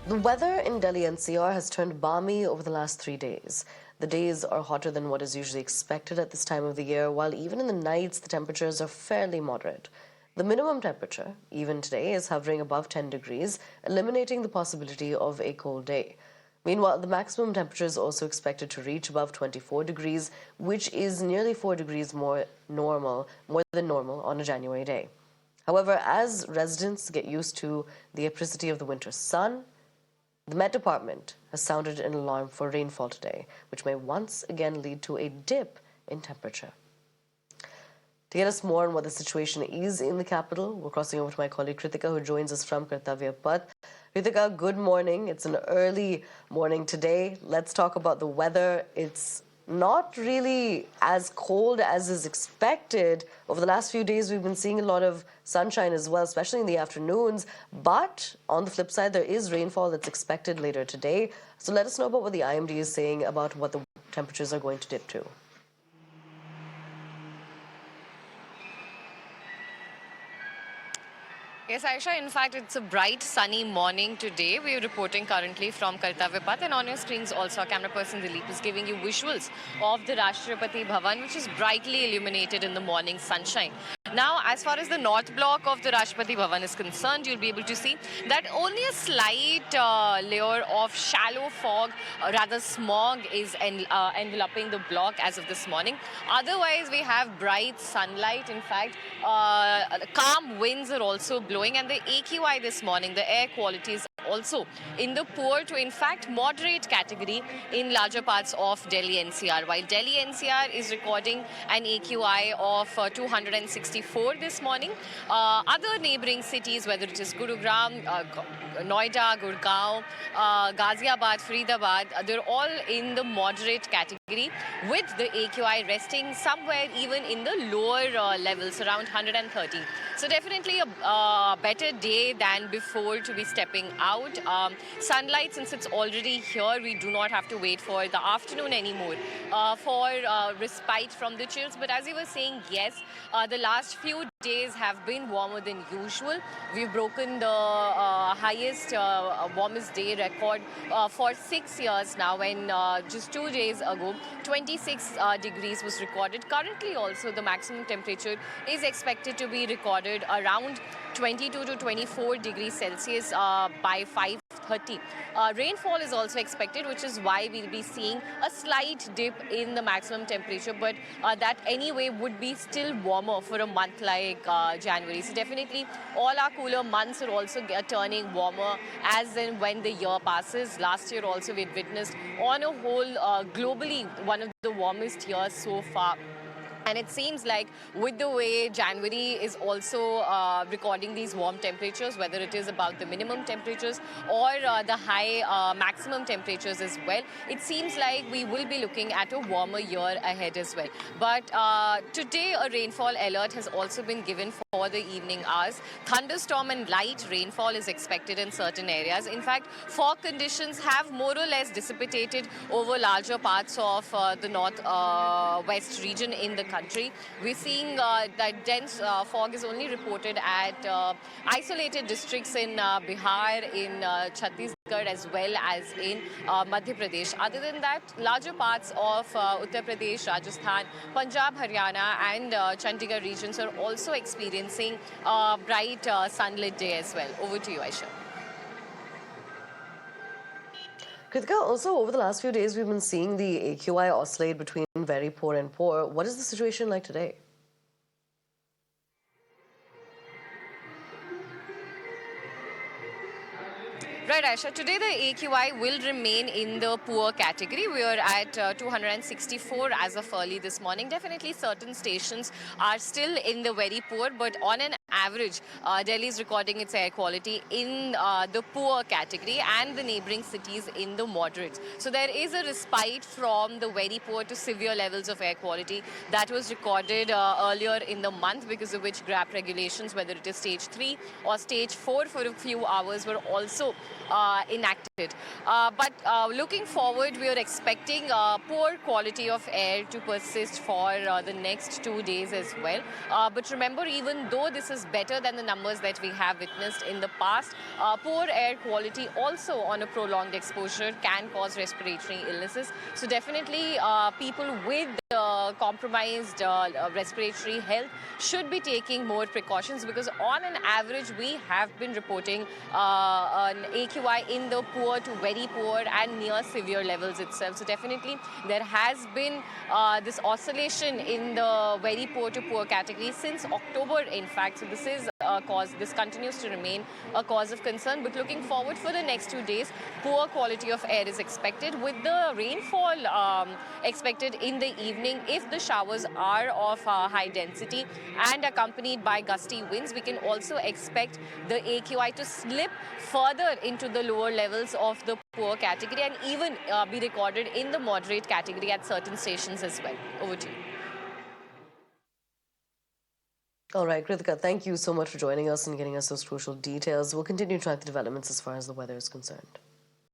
The weather in Delhi NCR has turned balmy over the last 3 days. The days are hotter than what is usually expected at this time of the year, while even in the nights the temperatures are fairly moderate. The minimum temperature, even today, is hovering above 10 degrees, eliminating the possibility of a cold day. Meanwhile, the maximum temperature is also expected to reach above 24 degrees, which is nearly 4 degrees more than normal on a January day. However, as residents get used to the apricity of the winter sun, the Met Department has sounded an alarm for rainfall today, which may once again lead to a dip in temperature. To get us more on what the situation is in the capital, we're crossing over to my colleague Kritika, who joins us from Kartavya Path. Kritika, good morning. It's an early morning today. Let's talk about the weather. It's not really as cold as is expected. Over the last few days, we've been seeing a lot of sunshine as well, especially in the afternoons. But on the flip side, there is rainfall that's expected later today. So let us know about what the IMD is saying about what the temperatures are going to dip to. Yes, Aisha, in fact, it's a bright, sunny morning today. We're reporting currently from Kartavya Path, and on your screens also, our camera person Dilip is giving you visuals of the Rashtrapati Bhavan, which is brightly illuminated in the morning sunshine. Now, as far as the north block of the Rashtrapati Bhavan is concerned, you'll be able to see that only a slight layer of shallow fog, rather smog, is enveloping the block as of this morning. Otherwise, we have bright sunlight. In fact, calm winds are also blowing, and the AQI this morning, the air quality is also in the poor to, in fact, moderate category in larger parts of Delhi NCR. While Delhi NCR is recording an AQI of 264 this morning, other neighboring cities, whether it is Gurugram, Noida, Gurgaon, Ghaziabad, Faridabad, they're all in the moderate category, with the AQI resting somewhere even in the lower levels, around 130. So definitely a better day than before to be stepping out. Sunlight, since it's already here, we do not have to wait for the afternoon anymore for respite from the chills. But as you were saying, yes, the last few days have been warmer than usual. We've broken the highest warmest day record for 6 years now, when just 2 days ago 26 degrees was recorded. Currently also the maximum temperature is expected to be recorded around 22 to 24 degrees Celsius by 5:30. Rainfall is also expected, which is why we'll be seeing a slight dip in the maximum temperature, but that anyway would be still warmer for a month like January. So definitely all our cooler months are also turning warmer as and when the year passes. Last year also we had witnessed on a whole globally one of the warmest years so far. And it seems like with the way January is also recording these warm temperatures, whether it is about the minimum temperatures or the high maximum temperatures as well, it seems like we will be looking at a warmer year ahead as well. But today a rainfall alert has also been given for the evening hours. Thunderstorm and light rainfall is expected in certain areas. In fact, fog conditions have more or less dissipated over larger parts of the north-west region in the country. We're seeing that dense fog is only reported at isolated districts in Bihar, in Chhattisgarh, as well as in Madhya Pradesh. Other than that, larger parts of Uttar Pradesh, Rajasthan, Punjab, Haryana and Chandigarh regions are also experiencing a bright sunlit day as well. Over to you, Aisha. Kritika, also over the last few days, we've been seeing the AQI oscillate between very poor and poor. What is the situation like today? Right, Aisha. Today the AQI will remain in the poor category. We are at 264 as of early this morning. Definitely certain stations are still in the very poor, but on an average, Delhi is recording its air quality in the poor category and the neighboring cities in the moderates. So there is a respite from the very poor to severe levels of air quality that was recorded earlier in the month, because of which GRAP regulations, whether it is stage 3 or stage 4 for a few hours, were also enacted. But looking forward, we are expecting poor quality of air to persist for the next 2 days as well. But remember, even though this is is better than the numbers that we have witnessed in the past. Poor air quality also on a prolonged exposure can cause respiratory illnesses. So definitely people with compromised respiratory health should be taking more precautions, because on an average we have been reporting an AQI in the poor to very poor and near severe levels itself. So definitely there has been this oscillation in the very poor to poor category since October, in fact. So this is a cause, this continues to remain a cause of concern. But looking forward for the next 2 days, poor quality of air is expected, with the rainfall expected in the evening. If the showers are of high density and accompanied by gusty winds, we can also expect the AQI to slip further into the lower levels of the poor category, and even be recorded in the moderate category at certain stations as well. Over to you. All right, Kritika, thank you so much for joining us and getting us those crucial details. We'll continue to track the developments as far as the weather is concerned.